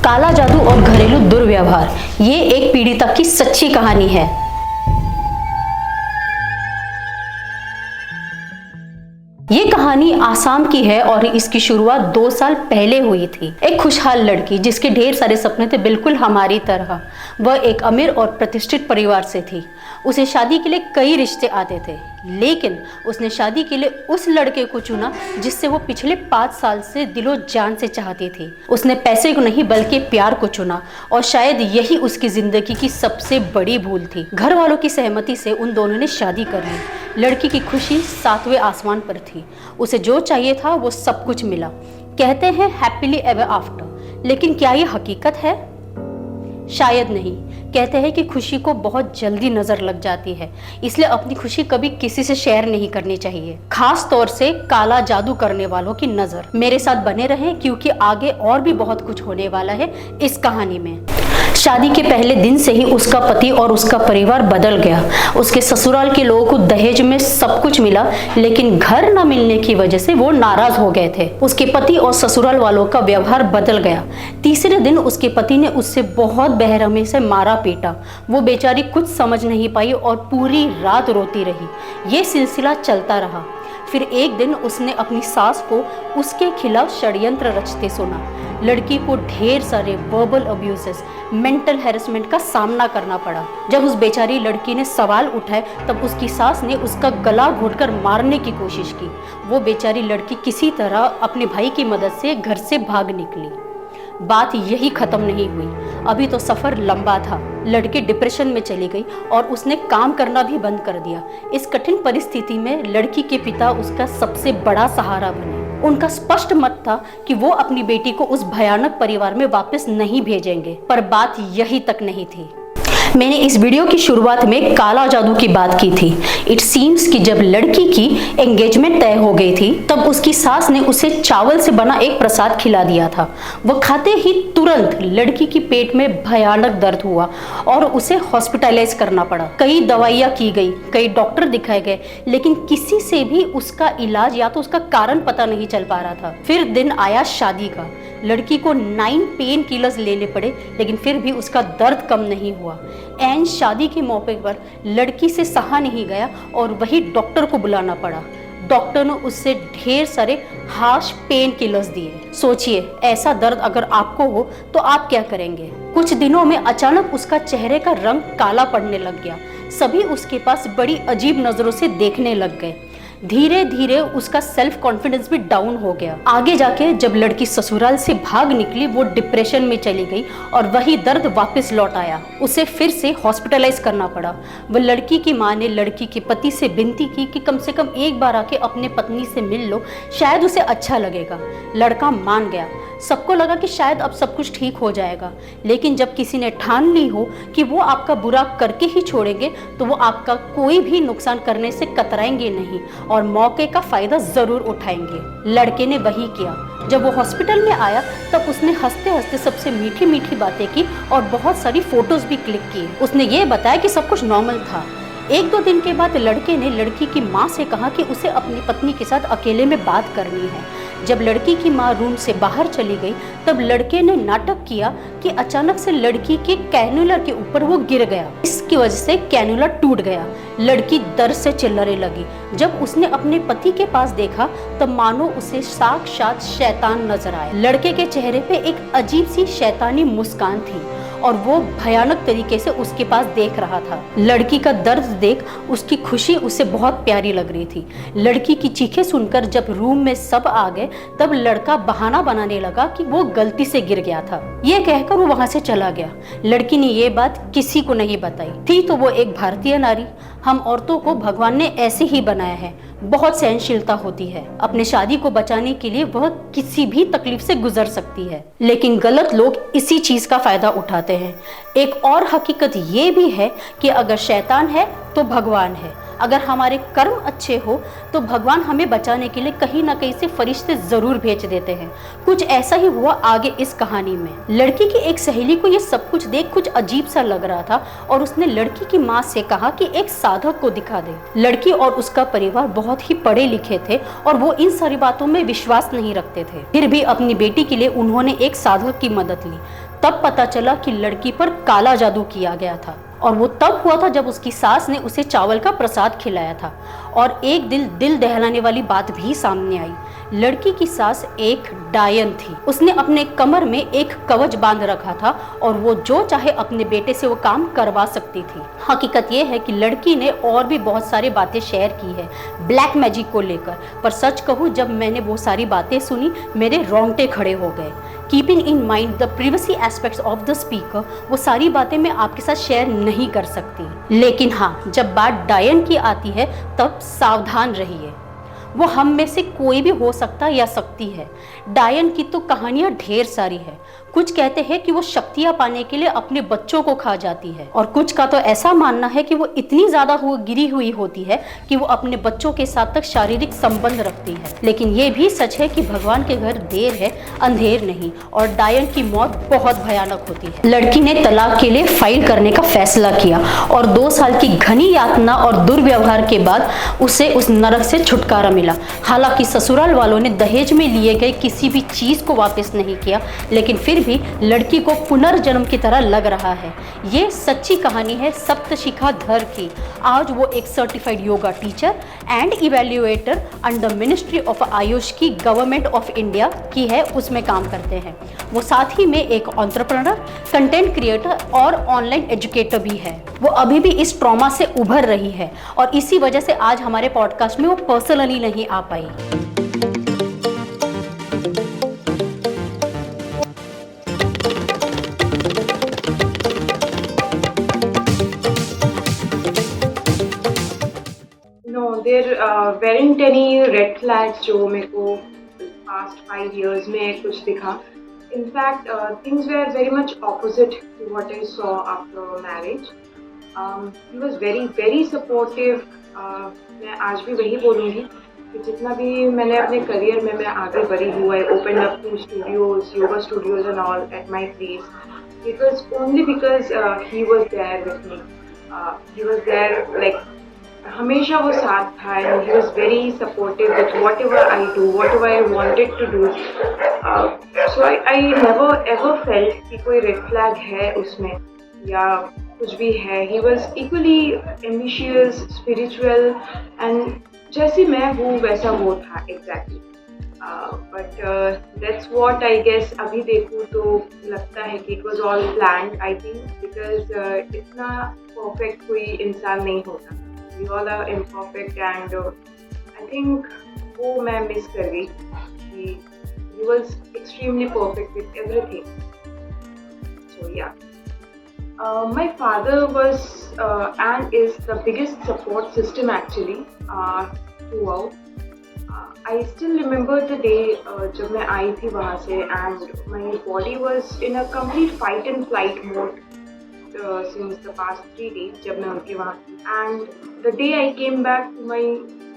काला जादू और घरेलू दुर्व्यवहार, ये एक पीढ़ी तक की सच्ची कहानी है। ये कहानी आसाम की है और इसकी शुरुआत 2 साल पहले हुई थी। एक खुशहाल लड़की जिसके ढेर सारे सपने थे, बिल्कुल हमारी तरह। वह एक अमीर और प्रतिष्ठित परिवार से थी। उसे शादी के लिए कई रिश्ते आते थे, लेकिन उसने शादी के लिए उस लड़के को चुना जिससे वो पिछले 5 साल से दिलो जान से चाहती थी। उसने पैसे को नहीं बल्कि प्यार को चुना और शायद यही उसकी जिंदगी की सबसे बड़ी भूल थी। घर वालों की सहमति से उन दोनों ने शादी कर ली। लड़की की खुशी 7वें आसमान पर थी। उसे जो चाहिए था वो सब कुछ मिला। कहते हैं हैप्पीली एवर आफ्टर, लेकिन क्या ये हकीकत है? शायद नहीं। कहते हैं कि खुशी को बहुत जल्दी नजर लग जाती है, इसलिए अपनी खुशी कभी किसी से शेयर नहीं करनी चाहिए, खास तौर से काला जादू करने वालों की नजर। मेरे साथ बने रहें क्योंकि आगे और भी बहुत कुछ होने वाला है इस कहानी में। शादी के पहले दिन से ही उसका पति और उसका परिवार बदल गया। उसके ससुराल के लोगों को दहेज में सब कुछ मिला, लेकिन घर न मिलने की वजह से वो नाराज हो गए थे। उसके पति और ससुराल वालों का व्यवहार बदल गया। तीसरे दिन उसके पति ने उससे बहुत बेरहमी से मारा पीटा। वो बेचारी कुछ समझ नहीं पाई और पूरी रात रोती रही। ये सिलसिला चलता रहा। फिर एक दिन उसने अपनी सास को उसके खिलाफ षड्यंत्र रचते सुना। लड़की को ढेर सारे वर्बल अब्यूजेस, मेंटल हैरेसमेंट का सामना करना पड़ा। जब उस बेचारी लड़की ने सवाल उठाए तब उसकी सास ने उसका गला घोंटकर मारने की कोशिश की। वो बेचारी लड़की किसी तरह अपने भाई की मदद से घर से भाग निकली। बात यही खत्म नहीं हुई, अभी तो सफर लंबा था। लड़की डिप्रेशन में चली गई और उसने काम करना भी बंद कर दिया। इस कठिन परिस्थिति में लड़की के पिता उसका सबसे बड़ा सहारा बने। उनका स्पष्ट मत था कि वो अपनी बेटी को उस भयानक परिवार में वापस नहीं भेजेंगे। पर बात यही तक नहीं थी। मैंने इस वीडियो की शुरुआत में काला जादू की बात की थी। इट सीम्स कि जब लड़की की एंगेजमेंट तय हो गई थी तब उसकी सास ने उसे चावल से बना एक प्रसाद खिला दिया था। वह खाते ही तुरंत लड़की की पेट में भयानक दर्द हुआ और उसे हॉस्पिटलाइज करना पड़ा। कई दवाइयाँ की गई, कई डॉक्टर दिखाए गए, लेकिन किसी से भी उसका इलाज या तो उसका कारण पता नहीं चल पा रहा था। फिर दिन आया शादी का। लड़की को 9 पेन किलर्स लेने पड़े, लेकिन फिर भी उसका दर्द कम नहीं हुआ। एन शादी के मौके पर लड़की से सहा नहीं गया और वही डॉक्टर को बुलाना पड़ा। डॉक्टर ने उससे ढेर सारे हार्श पेन किलर्स दिए। सोचिए, ऐसा दर्द अगर आपको हो तो आप क्या करेंगे? कुछ दिनों में अचानक उसका चेहरे का रंग काला पड़ने लग गया। सभी उसके पास बड़ी अजीब नजरों से देखने लग गए। धीरे धीरे उसका सेल्फ कॉन्फिडेंस भी डाउन हो गया। आगे जाके जब लड़की ससुराल से भाग निकली, वो डिप्रेशन में चली गई और वही दर्द वापस लौट आया। उसे फिर से हॉस्पिटलाइज करना पड़ा। वह लड़की की मां ने लड़की के पति से विनती की कि कम से कम एक बार आके अपने पत्नी से मिल लो, शायद उसे अच्छा लगेगा। लड़का मान गया। सबको लगा कि शायद अब सब कुछ ठीक हो जाएगा, लेकिन जब किसी ने ठान ली हो कि वो आपका बुरा करके ही छोड़ेंगे तो वो आपका कोई भी नुकसान करने से कतराएंगे नहीं और मौके का फायदा जरूर उठाएंगे। लड़के ने वही किया। जब वो हॉस्पिटल में आया तब उसने हंसते हंसते सबसे मीठी मीठी बातें की और बहुत सारी फोटोज भी क्लिक की। उसने ये बताया कि सब कुछ नॉर्मल था। 1-2 दिन के बाद लड़के ने लड़की की माँ से कहा कि उसे अपनी पत्नी के साथ अकेले में बात करनी है। जब लड़की की माँ रूम से बाहर चली गई तब लड़के ने नाटक किया कि अचानक से लड़की के कैन्युलर के ऊपर वो गिर गया। इसकी वजह से कैन्युलर टूट गया। लड़की दर्द से चिल्लाने लगी। जब उसने अपने पति के पास देखा तब मानो उसे साक्षात शैतान नजर आया। लड़के के चेहरे पे एक अजीब सी शैतानी मुस्कान थी और वो भयानक तरीके से उसके पास देख रहा था। लड़की का दर्द देख उसकी खुशी उसे बहुत प्यारी लग रही थी। लड़की की चीखें सुनकर जब रूम में सब आ गए तब लड़का बहाना बनाने लगा कि वो गलती से गिर गया था। ये कहकर वो वहां से चला गया। लड़की ने ये बात किसी को नहीं बताई थी। तो वो एक भारतीय नारी। हम औरतों को भगवान ने ऐसे ही बनाया है। बहुत सहनशीलता होती है। अपने शादी को बचाने के लिए वह किसी भी तकलीफ से गुजर सकती है, लेकिन गलत लोग इसी चीज का फायदा उठाते हैं। एक और हकीकत ये भी है कि अगर शैतान है तो भगवान है। अगर हमारे कर्म अच्छे हो तो भगवान हमें बचाने के लिए कहीं ना कहीं से फरिश्ते जरूर भेज देते हैं। कुछ ऐसा ही हुआ आगे इस कहानी में। लड़की की एक सहेली को ये सब कुछ देख कुछ अजीब सा लग रहा था और उसने लड़की की माँ से कहा कि एक साधक को दिखा दे। लड़की और उसका परिवार बहुत ही पढ़े लिखे थे और वो इन सारी बातों में विश्वास नहीं रखते थे। फिर भी अपनी बेटी के लिए उन्होंने एक साधक की मदद ली। तब पता चला कि लड़की पर काला जादू किया गया था और वो तब हुआ था जब उसकी सास ने उसे चावल का प्रसाद खिलाया था। और एक दिल दहलाने वाली बात भी सामने आई। लड़की की सास एक डायन थी। उसने अपने कमर में एक कवच बांध रखा था और वो जो चाहे अपने बेटे से वो काम करवा सकती थी। हकीकत ये है कि लड़की ने और भी बहुत सारी बातें शेयर की है ब्लैक मैजिक को लेकर, पर सच कहूँ जब मैंने वो सारी बातें सुनी मेरे रोंगटे खड़े हो गए। Keeping in mind the privacy aspects of the speaker, वो सारी बातें मैं आपके साथ शेयर नहीं कर सकती। लेकिन हाँ, जब बात डायन की आती है तब सावधान रहिए। वो हम में से कोई भी हो सकता या सकती है। डायन की तो कहानियां ढेर सारी है। कुछ कहते हैं कि वो शक्तियां पाने के लिए अपने बच्चों को खा जाती है और कुछ का तो ऐसा मानना है कि वो इतनी ज्यादा गिरी हुई होती है कि वो अपने बच्चों के साथ तक शारीरिक संबंध रखती है। लेकिन ये भी सच है कि भगवान के घर देर है अंधेर नहीं और डायन की मौत बहुत भयानक होती है। लड़की ने तलाक के लिए फाइल करने का फैसला किया और 2 साल की घनी यातना और दुर्व्यवहार के बाद उसे उस नरक से छुटकारा मिला। हालांकि ससुराल वालों ने दहेज में लिए गए किसी भी चीज को वापस नहीं किया, लेकिन फिर भी लड़की को पुनर्जन्म की तरह लग रहा है। ये सच्ची कहानी है सप्तशिखाधर की। आज वो एक certified yoga teacher and evaluator under ministry of Ayush की गवर्नमेंट ऑफ इंडिया की है, उसमें काम करते हैं। वो साथ ही में एक एंटरप्रेन्योर, कंटेंट क्रिएटर और ऑनलाइन एजुकेटर भी है। वो अभी भी इस ट्रॉमा से उभर रही है और इसी वजह से आज हमारे पॉडकास्ट में वो पर्सनली नहीं आ पाई। There weren't any red flags जो मेरे को past 5 years में कुछ दिखा. In fact, things were very much opposite to what I saw after marriage. He was very, very supportive. मैं आज भी वही बोलूँगी कि जितना भी मैंने अपने करियर में मैं आगे बढ़ी हूँ, I opened up 2 studios, yoga studios and all at my place. It was only because he was there with me. He was there like हमेशा वो साथ था and he was very supportive with whatever I do, whatever I wanted to do. So I never ever felt कि कोई red flag है उसमें या कुछ भी है. He was equally ambitious, spiritual and जैसी मैं हूँ वैसा वो था exactly. But that's what I guess अभी देखूँ तो लगता है कि it was all planned I think because इतना perfect कोई इंसान नहीं होता. We all are imperfect and I think वो मैं miss कर गई कि he was extremely perfect with everything. So yeah, my father was and is the biggest support system actually throughout. I still remember the day जब मैं आई थी वहाँ से and my body was in a complete fight and flight mode. Since the past 3 days जब मैं उनके वहाँ थी and the day I came back to my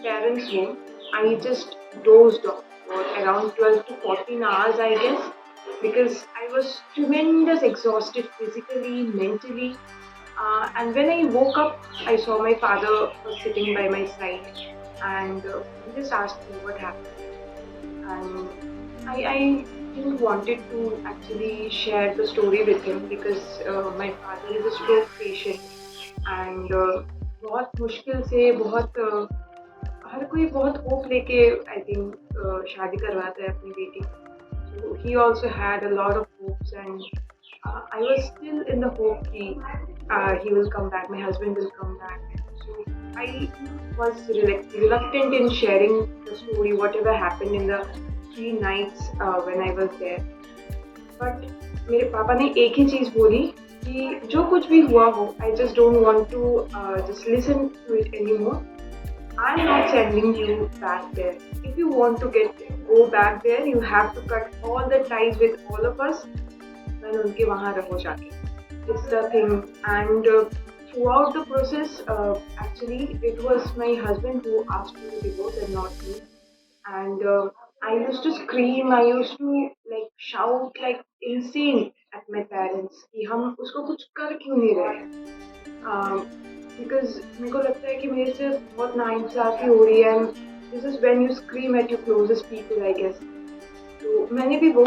parents' home I just dozed off for around 12 to 14 hours I guess because I was tremendous exhausted physically, mentally and when I woke up I saw my father was sitting by my side and he just asked me what happened and I didn't wanted to actually share the story with him because my father is a stroke patient and बहुत मुश्किल से बहुत हर कोई बहुत hope लेके I think शादी करवाता है अपनी बेटी. So he also had a lot of hopes and I was still in the hope that he will come back, my husband will come back. So I was reluctant in sharing the story, whatever happened in the 3 nights when I was there. But मेरे पापा ने एक ही चीज़ बोली कि जो कुछ भी हुआ हो, I just don't want to just listen to it anymore. I'm not sending you back there. If you want to go back there, you have to cut all the ties with all of us. मैंने उनके वहाँ रहो जाके. It's the thing. And throughout the process, actually, it was my husband who asked for the divorce and not me. And I used to scream, I used to like shout like insane at my parents कि हम उसको कुछ कर क्यों नहीं रहे, because मेरे को लगता है कि मेरे से बहुत नाइंसाफ़ी हो रही है. This is when you scream at your closest people I guess. तो मैंने भी वो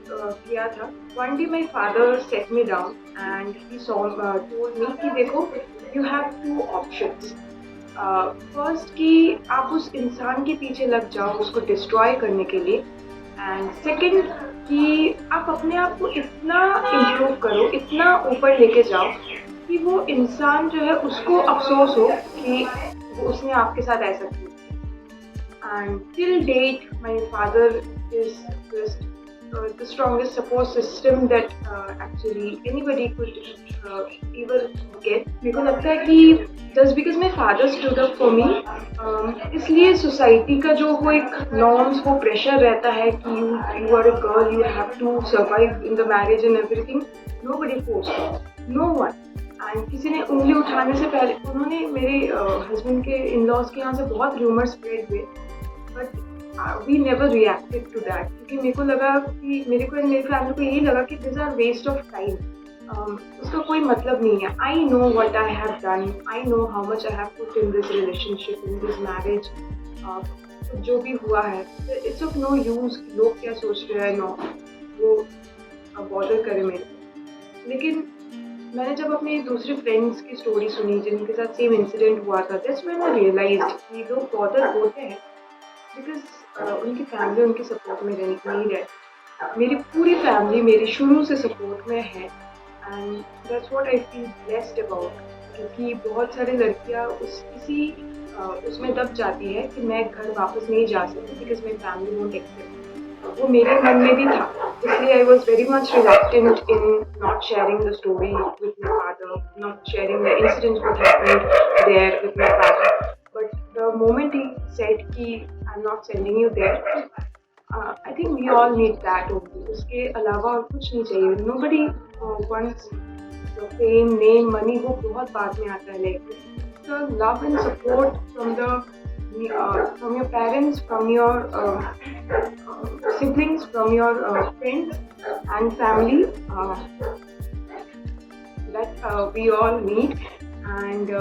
किया था. One day my father set me down and he told me कि देखो you have two options. First कि आप उस इंसान के पीछे लग जाओ उसको डिस्ट्रॉय करने के लिए, एंड सेकंड कि आप अपने आप को इतना इम्प्रूव करो, इतना ऊपर लेके जाओ कि वो इंसान जो है उसको अफसोस हो कि वो उसने आपके साथ ऐसा किया. And till date, my father is just the strongest support system that actually anybody could ever get. मेरे को लगता है कि just because my father stood up for me, इसलिए सोसाइटी का जो वो एक नॉर्म्स, वो प्रेशर रहता है कि you are a girl, you have to survive in the marriage and everything. Nobody forced you, no one. And किसी ने उंगली उठाने से पहले उन्होंने मेरे हस्बैंड के इन लॉज के यहाँ से बहुत रूमर स्प्रेड हुए, but we never reacted to that, क्योंकि मेरे को लगा कि मेरे को मेरी फैमिली को यही लगा कि this are waste of time. उसका कोई मतलब नहीं है. I know what I have done, I know how much I have put in this relationship, in this marriage. जो भी हुआ है इट्स ऑफ नो यूज़. लोग क्या सोच रहे हैं, नो वो बॉदर करे मेरे. लेकिन मैंने जब अपने दूसरे फ्रेंड्स की स्टोरी सुनी जिनके साथ सेम इंसिडेंट हुआ था, दैट्स व्हेन आई रियलाइज्ड कि लोग बॉदर होते हैं बिकॉज उनकी फैमिली उनके सपोर्ट में नहीं रहती. मेरी पूरी फैमिली मेरी शुरू से सपोर्ट में है, and that's what I feel blessed about. क्योंकि बहुत सारी लड़कियां उसमें दब जाती है कि मैं घर वापस नहीं जा सकती because my family won't accept. वो मेरे मन में भी था, इसलिए I was very much reluctant in not sharing the story with my father, not sharing the incidents what happened there with my father. But the moment he said कि I am not sending you there, I think we all need that only. उसके अलावा और कुछ नहीं चाहिए. Nobody wants the fame, name, money, वो बहुत बाद में आता है. Like the love and support from your parents, from your siblings, from your friends and family, that we all need. And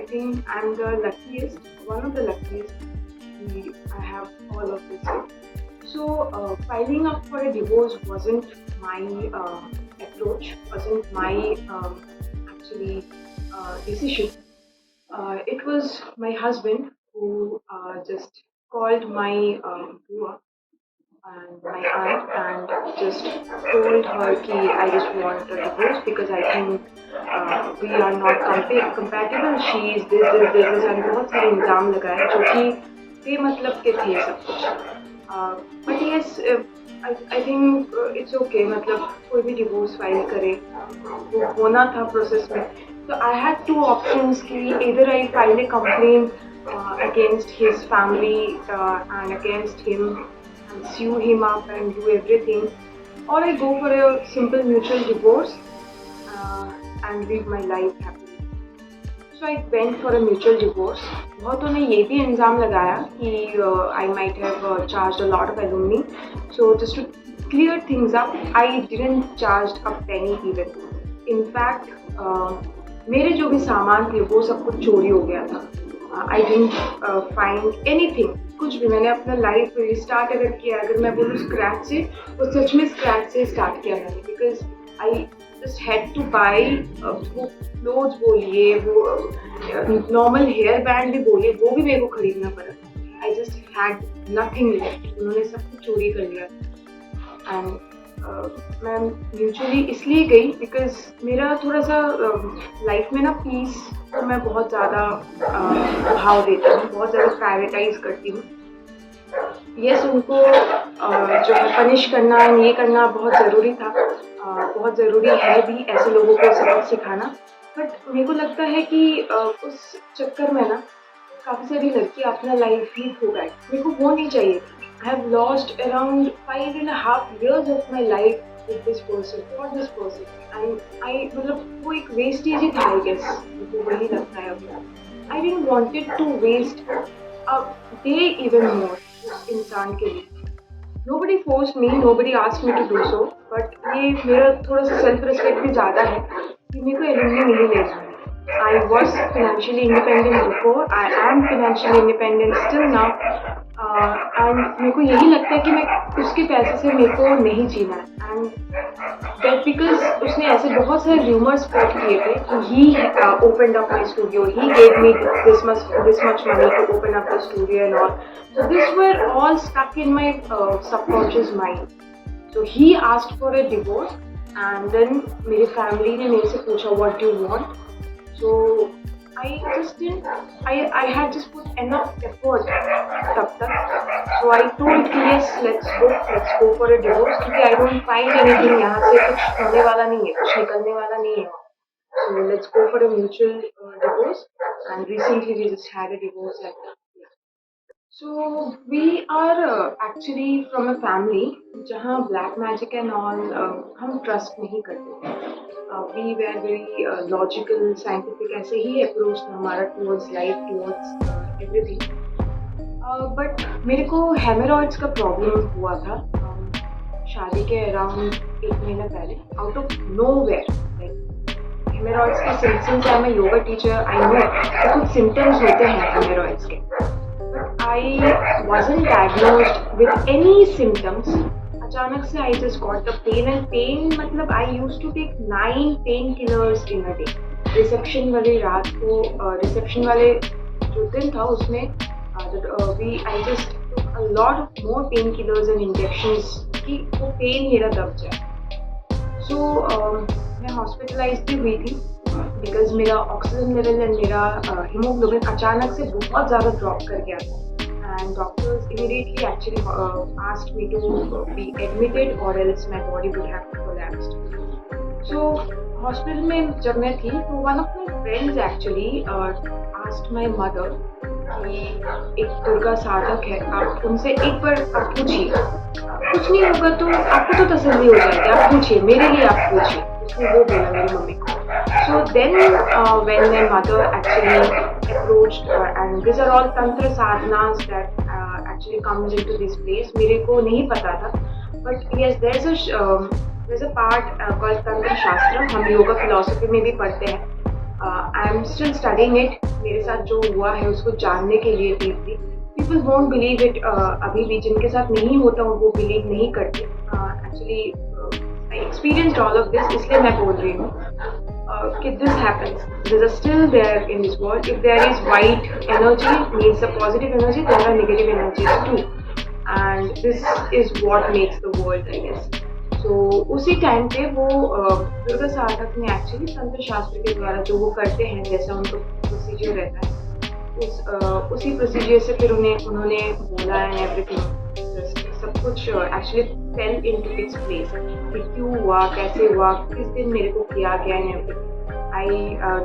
I think I'm the luckiest, one of the luckiest. I have all of this. So filing up for a divorce wasn't my approach, wasn't my actually decision. It was my husband who just called my bua and my aunt and just told her कि I just want a divorce because I think we are not compatible. She is this and बहुत सारे इल्ज़ाम लगाए जो कि बेमतलब के थे सब कुछ. But yes, I think it's okay. मतलब कोई भी डिवोर्स फाइल करे, वो होना था प्रोसेस में. So I had two options कि either I file a complaint against his family and against him and sue him up and do everything, or I go for a simple mutual divorce and live my life happily. So I went for a mutual divorce. बहुतों ने ये भी इल्ज़ाम लगाया कि I might have charged a lot of alimony. So just to clear things up, I didn't charge a penny even. In fact, मेरे जो भी सामान थे वो सब कुछ चोरी हो गया था. I didn't find anything. कुछ भी. मैंने अपना लाइफ रिस्टार्ट अगर किया, अगर मैं बोलूँ स्क्रैच से, वो सच में स्क्रैच से स्टार्ट किया मैंने. Because I just had two by वो क्लोथ्स बोलिए, वो नॉर्मल हेयर बैंड भी बोलिए, वो भी मेरे को खरीदना पड़ा. I just had nothing left. उन्होंने सब कुछ चोरी कर लिया. एंड मैं म्यूचुअली इसलिए गई बिकॉज मेरा थोड़ा सा लाइफ में ना पीस को मैं बहुत ज़्यादा भाव देती हूँ, बहुत ज़्यादा प्रायोरिटाइज करती हूँ. यस, उनको जो है पनिश करना एंड ये करना बहुत ज़रूरी था, बहुत ज़रूरी है भी ऐसे लोगों को सबक सिखाना. बट मेरे को लगता है कि उस चक्कर में ना काफ़ी सारी लड़कियाँ अपना लाइफ ही खो गए. मेरे को वो नहीं चाहिए. I have lost around 5.5 years of my life with this person, for this person. And I मतलब वो एक wastage ही था, I guess. मुझे वही लगता है अभी. I didn't wanted to waste a day even more उस इंसान के लिए. Nobody forced me, nobody asked me to do so. But ये मेरा थोड़ा सा self respect भी ज़्यादा है कि मेरे को alumni नहीं लेना है. I was financially independent before. I am financially independent still now. And मेरे को यही लगता है कि मैं उसके पैसे से मेरे को नहीं जीना है. And that because उसने ऐसे बहुत सारे rumors spread किए थे कि he opened up my studio. He gave me this much money to open up the studio and all. So this were all stuck in my subconscious mind. So he asked for a divorce, and then मेरे family ने मेरे से पूछा what do you want. So I just didn't. I had just put enough effort तब तक. So I told कि yes, let's go for a divorce क्योंकि I don't find anything यहाँ से कुछ होने वाला नहीं है, कुछ निकलने वाला नहीं है. So let's go for a mutual divorce. And recently we just had a divorce like that. So we are actually from a family जहाँ black magic and all हम trust नहीं करते. We were very logical, scientific, ऐसे ही approach था हमारा towards life, towards everything. But मेरे को hemorrhoids का problem हुआ था शादी के around 1 महीना पहले, out of nowhere. Like hemorrhoids के symptoms, I'm a yoga teacher, I know कि कुछ symptoms होते हैं hemorrhoids के. But I wasn't diagnosed with any symptoms. अचानक से I just got the pain and pain मतलब I used to take 9 painkillers in a day. Reception वाली रात को reception वाले जो दिन था उसमें I just took a lot of more painkillers and injections कि वो pain मेरा दब जाए. So मैं hospitalized भी हुई थी because मेरा oxygen level and मेरा hemoglobin अचानक से बहुत ज़्यादा drop कर गया था. And doctors immediately actually asked me to be admitted or else my body would have collapsed. So hospital में जब मैं थी तो one of my friends actually asked my mother कि एक दुर्गा साधक है, आप उनसे एक बार आप पूछिए, कुछ नहीं होगा तो आपको तो तसल्ली हो जाएगी, आप पूछिए, मेरे लिए आप पूछिए. उसने वो बोला मेरी मम्मी को. So then when my mother actually approached and these are all tantra sadhanas that actually comes into this place. मेरे को नहीं पता था, but yes, there's a part called tantra shastra. हम yoga philosophy में भी पढ़ते हैं. I am still studying it. मेरे साथ जो हुआ है उसको जानने के लिए deeply. People won't believe it. अभी भी जिनके साथ नहीं होता वो believe नहीं करते. Actually I experienced all of this, इसलिए मैं बोल रही हूँ. If this happens, there is still there in this world. If there is white energy, means a positive energy, there are negative energies too. And this is what makes the world, I guess. So उसी time पे वो दुर्गा साधक ने actually तंत्र शास्त्र के द्वारा जो वो करते हैं जैसा उनको प्रोसीजर रहता है उसी प्रोसीजर से फिर उन्होंने बोला एंड एवरीथिंग सब कुछ actually fail into its place कि क्यों हुआ, कैसे हुआ, किस दिन मेरे को किया गया and everything. I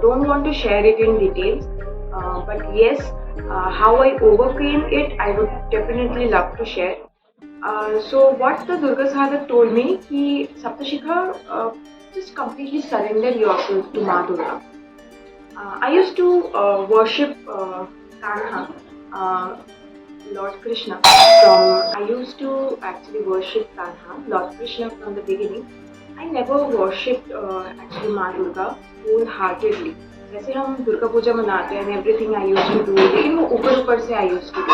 don't want to share it in details, but yes, how I overcame it, I would definitely love to share. So what the Durga Sadhak told me, कि Saptashikha, just completely surrender yourself to Ma Durga. I used to worship Kanha, Lord Krishna. I used to actually worship Kanha, Lord Krishna from the beginning. I never worshipped actually Ma Durga wholeheartedly. जैसे हम दुर्गा पूजा मनाते हैं and everything I used to do, लेकिन वो ऊपर से I used to do.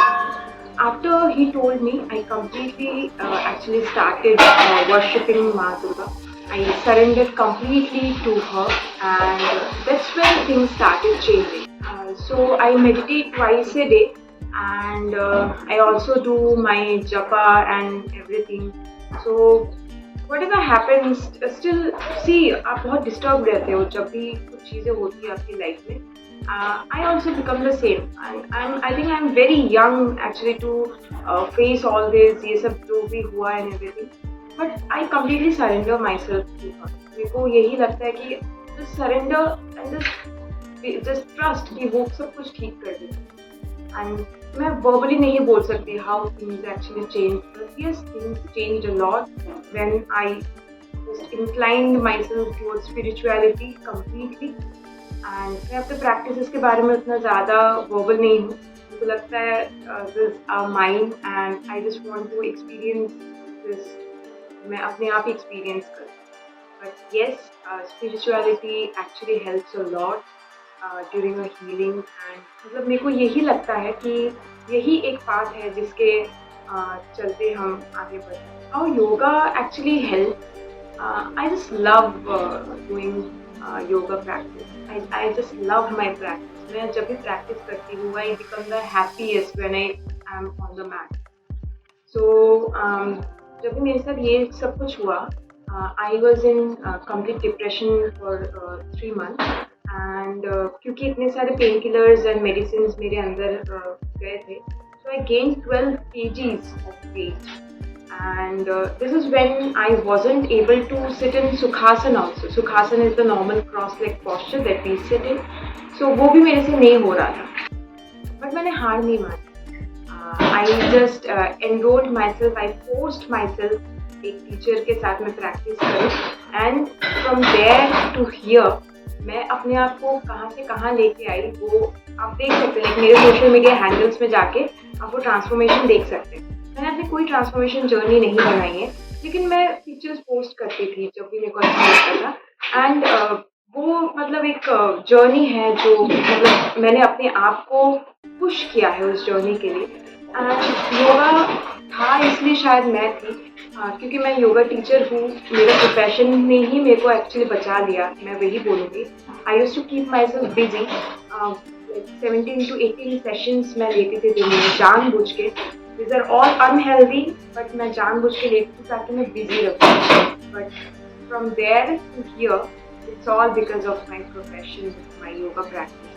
After he told me, I completely actually started worshipping Ma Durga. I surrendered completely to her, and that's when things started changing. So I meditate twice a day, and I also do my japa and everything. So whatever happens, still see आप बहुत disturbed रहते हो जब भी कुछ चीज़ें होती है आपकी लाइफ में. I also become the same. I think I'm very young actually to face all this, ये सब जो भी हुआ and everything. But I completely surrender myself to her. मेरे को यही लगता है कि just surrender and just trust कि वो सब कुछ ठीक कर देगी. And मैं verbally नहीं बोल सकती how things actually changed. But yes, things changed a lot when I just inclined myself towards spirituality completely. And मैं अपने practices के बारे में उतना ज़्यादा verbal नहीं हूँ. मुझे लगता है this is mine and I just want to experience this. मैं अपने आप experience करूँ. But yes, spirituality actually helps a lot during a healing. And मतलब मेरे को यही लगता है कि यही एक पाथ है जिसके चलते हम आगे बढ़ते हैं. How yoga actually helps? I just love doing yoga practice. I just love my practice. मैं जब भी practice करती हूँ, I become the happiest when I am on the mat. So जब भी मेरे साथ ये सब कुछ हुआ, I was in complete depression for 3 months. And क्योंकि इतने सारे painkillers and medicines मेरे अंदर गए थे, so I gained 12 kgs of weight. And this is when I wasn't able to sit in Sukhasana also. Sukhasana is the normal cross-leg posture that we sit in. So वो भी मेरे से नहीं हो रहा था. But मैंने हार नहीं मानी. I just enrolled myself. I forced myself एक टीचर के साथ मैं प्रैक्टिस करूँ. And from there to here, मैं अपने आप को कहाँ से कहाँ लेके आई वो आप देख सकते हैं. मेरे सोशल मीडिया हैंडल्स में जाके आप वो ट्रांसफॉर्मेशन देख सकते हैं. मैंने अपनी कोई ट्रांसफॉर्मेशन जर्नी नहीं बनाई है, लेकिन मैं पिक्चर्स पोस्ट करती थी जब भी मेरे को अच्छा लगता था. एंड वो मतलब एक जर्नी है जो मतलब मैंने अपने आप को पुश किया है उस जर्नी के लिए. एंड योगा था इसलिए शायद मैं थी, क्योंकि मैं योगा टीचर हूँ. मेरा प्रोफेशन ने ही मेरे को एक्चुअली बचा लिया, मैं वही बोलूँगी. I used to keep myself busy. 17 to 18 sessions मैं लेती थी दिन में जानबूझ के. These are all unhealthy, but मैं जानबूझ के लेती थी ताकि मैं बिजी रहूँ. But from there to here, it's all because of my profession, my yoga practice.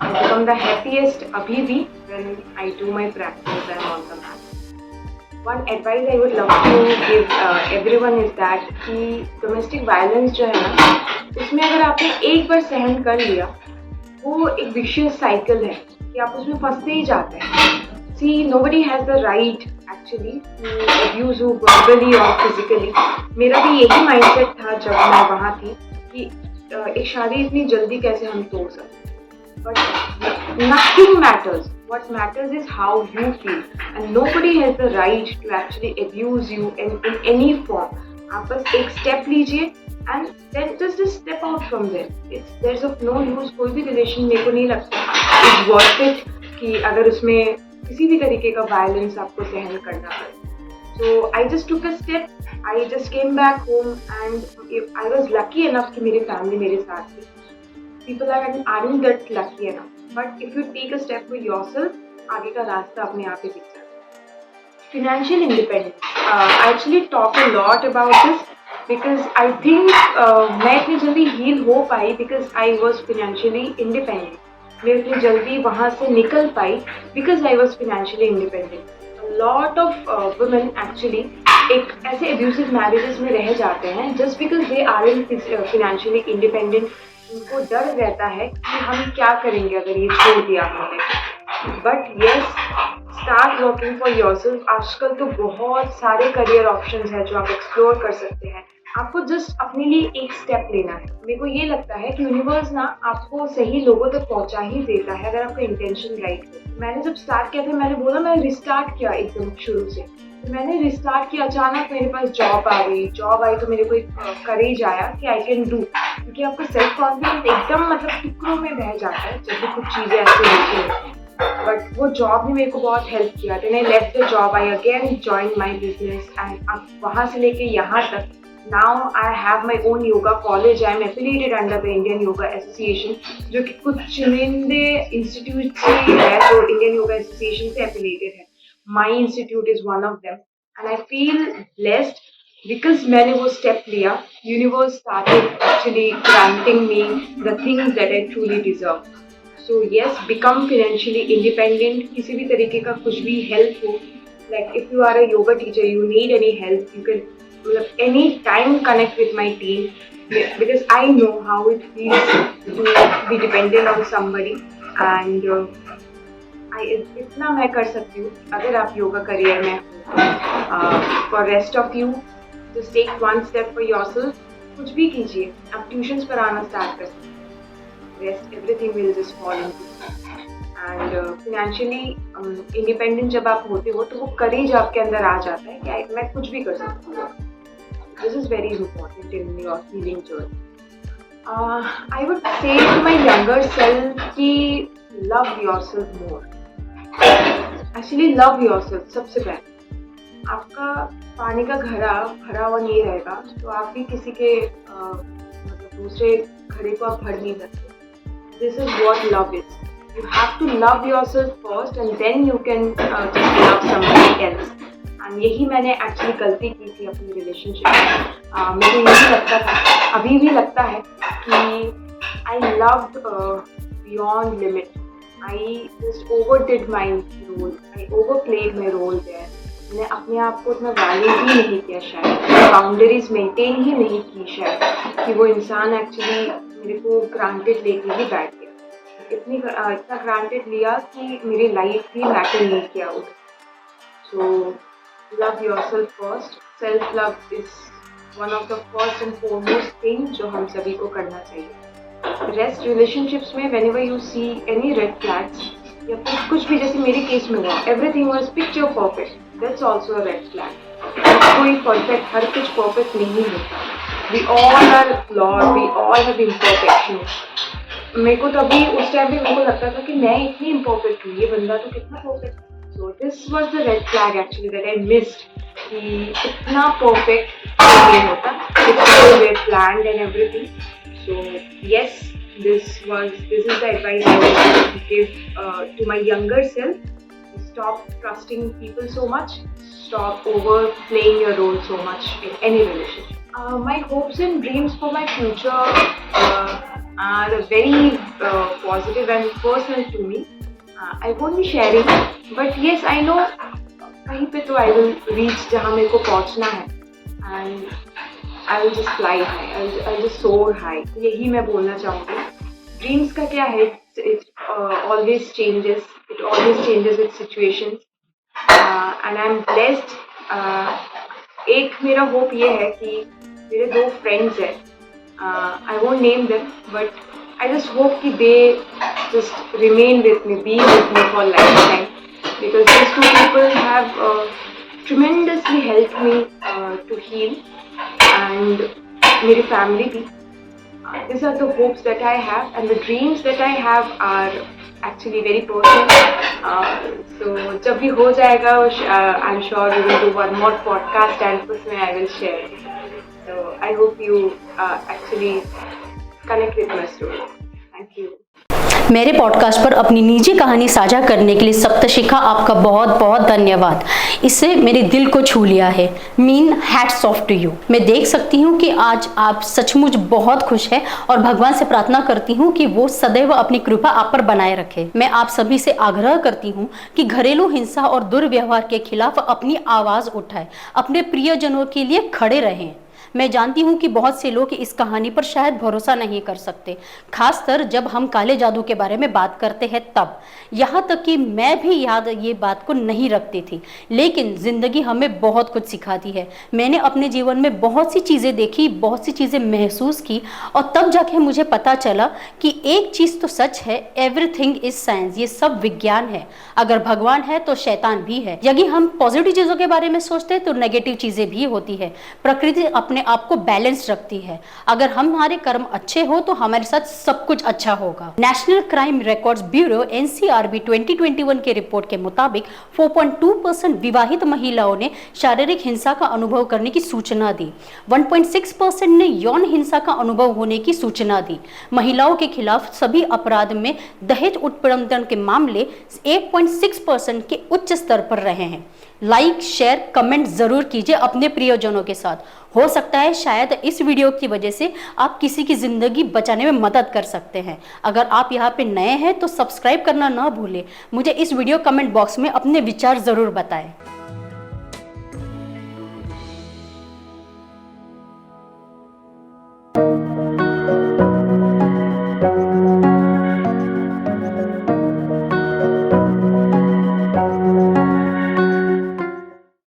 I become the happiest अभी भी when I do my practice and on the mat. One advice I would love to give everyone is that कि domestic violence जो है ना, उसमें अगर आपने एक बार सहन कर लिया, वो एक vicious cycle है कि आप उसमें फंसते ही जाते हैं. See, nobody has the right actually to abuse you verbally or physically. मेरा भी यही mindset था जब मैं वहाँ थी कि एक शादी इतनी जल्दी कैसे हम तोड़ सकते. But nothing matters. What matters is how you feel, and nobody has the right to actually abuse you in any form. आप बस एक step लीजिए and then just step out from there. There's of no use. कोई भी relation मेरे को नहीं लगता is worth it कि अगर उसमें किसी भी तरीके का वायलेंस आपको सहन करना पड़े. So I just took a step. I just came back home and I was lucky enough कि मेरी फैमिली मेरे साथ थी. People aren't that lucky enough. But if you take a step for yourself, आगे का रास्ता अपने आप ही दिख जाता है. Financial independence. I actually talk a lot about this because I think मैं इतनी जल्दी heal हो पाई because I was financially independent. मैं इतनी जल्दी वहाँ से निकल पाई because I was financially independent. A lot of women actually एक ऐसे abusive marriages में रह जाते हैं just because they aren't financially independent. उनको डर रहता है कि हम क्या करेंगे अगर ये छोड़ दिया हमने. But yes, start working for yourself. आजकल तो बहुत सारे career options हैं जो आप explore कर सकते हैं. आपको जस्ट अपने लिए एक स्टेप लेना है. मेरे को ये लगता है कि यूनिवर्स ना आपको सही लोगों तक पहुंचा ही देता है अगर आपका इंटेंशन राइट हो. मैंने जब स्टार्ट किया था, मैंने बोला मैं रिस्टार्ट किया एकदम शुरू से. तो मैंने रिस्टार्ट किया, अचानक मेरे पास जॉब आ गई. जॉब आई तो मेरे को एक करेज आया कि आई कैन डू, क्योंकि आपका सेल्फ कॉन्फिडेंस एकदम मतलब टुकड़ों में बह जाता है जब भी कुछ चीज़ें ऐसी होती हैं. बट वो जॉब ने मेरे को बहुत हेल्प किया. Then I left the job, I again join my business and अब वहाँ से लेके यहाँ तक. Now I have my own yoga college. I am affiliated under the Indian Yoga Association, जो कि कुछ चुनिंदे इंस्टीट्यूट से है, तो Indian Yoga Association से affiliated है. My institute is one of them, and I feel blessed because मैंने वो step लिया. Universe started actually granting me the things that I truly deserve. So yes, become financially independent. किसी भी तरीके का कुछ भी help हो, like if you are a yoga teacher, you need any help, you can any time connect with my team because I know how it feels to be dependent on somebody. And इतना मैं कर सकती हूँ अगर आप yoga career में हो. For rest of you, just take one step for yourself, कुछ भी कीजिए, आप ट्यूशंस पर आना स्टार्ट कर सकते हैं, rest everything will just fall into. And financially independent जब आप होते हो तो वो करेज आपके अंदर आ जाता है कि मैं कुछ भी कर सकती हूँ। This is very important in your healing journey. I would say to my younger self कि love yourself more. Actually love yourself सबसे पहले। आपका पानी का घड़ा भरा हुआ नहीं रहेगा तो आप भी किसी के मतलब दूसरे घड़े को आप भर नहीं सकते। This is what love is. You have to love yourself first and then you can just love somebody else. And यही मैंने एक्चुअली गलती की थी अपनी रिलेशनशिप में। मुझे यही लगता था, अभी भी लगता है कि I loved beyond limit. I just overdid my role, I overplayed my role there. मैंने अपने आप को इतना वैल्यू ही नहीं किया, शायद बाउंड्रीज मेंटेन ही नहीं की शायद, कि वो इंसान एक्चुअली मेरे को ग्रांटेड लेके ही बैठ गया। इतना ग्रांटेड लिया कि मेरी लाइफ भी मैटर नहीं किया उसे। सो love yourself first. Self love is one of the first and foremost things जो हम सभी को करना चाहिए। Rest relationships में whenever you see any red flags या फिर कुछ भी, जैसे मेरे केस में हुआ, everything was picture perfect, that's also a red flag. कोई perfect, हर कुछ perfect नहीं होता। We all are flawed, we all have imperfections. मेरे को तभी उस टाइम पे मेरे को लगता था कि मैं इतनी imperfect हूँ, ये बंदा तो कितना perfect है। So this was the red flag actually that I missed. कि इतना perfect नहीं होता. It's all well planned and everything. So yes, this is the advice I would give to my younger self. Stop trusting people so much. Stop overplaying your role so much in any relationship. My hopes and dreams for my future are very positive and personal to me. I won't be sharing, but yes, I know कहीं पे तो I will reach जहाँ मेरे को पहुँचना है, and I will just fly high, I'll just soar high. यही मैं बोलना चाहूँगी। Dreams का क्या है? It always changes. It always changes with situations. And I'm blessed. एक मेरा hope ये है कि मेरे 2 friends हैं. I won't name them, but I just hope कि they just remain with me, be with me for lifetime, because these 2 people have tremendously helped me to heal, and मेरी family भी. These are the hopes that I have, and the dreams that I have are actually very personal. So जब भी हो जाएगा, I'm sure we will do one more podcast and उसमें I will share. So I hope you actually connect with my story. Thank you. मेरे podcast पर अपनी निजी कहानी साझा करने के लिए सप्तशिखा आपका बहुत बहुत धन्यवाद। इससे मेरे दिल को छू लिया है। Mean hats off to you. मैं देख सकती हूँ कि आज आप सचमुच बहुत खुश हैं और भगवान से प्रार्थना करती हूँ कि वो सदैव अपनी कृपा आप पर बनाए रखे। मैं आप सभी से आग्रह करती हूँ कि घरेलू हिंसा और दुर्व्यवहार के खिलाफ अपनी आवाज उठाएं, अपने प्रियजनों के लिए खड़े रहें। मैं जानती हूँ कि बहुत से लोग इस कहानी पर शायद भरोसा नहीं कर सकते, खासकर जब हम काले जादू के बारे में बात करते हैं तब। यहाँ तक कि मैं भी याद ये बात को नहीं रखती थी, लेकिन जिंदगी हमें बहुत कुछ सिखाती है। मैंने अपने जीवन में बहुत सी चीज़ें देखी, बहुत सी चीज़ें महसूस की, और तब जाके मुझे पता चला कि एक चीज़ तो सच है, एवरीथिंग इज साइंस। ये सब विज्ञान है। अगर भगवान है तो शैतान भी है। यदि हम पॉजिटिव चीज़ों के बारे में सोचते हैं तो नेगेटिव चीज़ें भी होती है। प्रकृति अपने आपको बैलेंस रखती है। अगर हमारे कर्म अच्छे हो तो हमारे साथ सब कुछ अच्छा होगा। National crime records bureau NCRB 2021 के रिपोर्ट के मुताबिक 4.2% विवाहित महिलाओं ने शारीरिक हिंसा का अनुभव करने की सूचना दी। 1.6% ने यौन हिंसा का अनुभव होने की सूचना दी। महिलाओं के खिलाफ सभी अपराध में दहेज उत्पीड़न के मामले 8.6% के उच्च स्तर पर रहे हैं। लाइक, शेयर, कमेंट जरूर कीजिए अपने प्रियजनों के साथ। हो सकता है शायद इस वीडियो की वजह से आप किसी की जिंदगी बचाने में मदद कर सकते हैं। अगर आप यहाँ पे नए हैं तो सब्सक्राइब करना ना भूलें। मुझे इस वीडियो कमेंट बॉक्स में अपने विचार जरूर बताएं।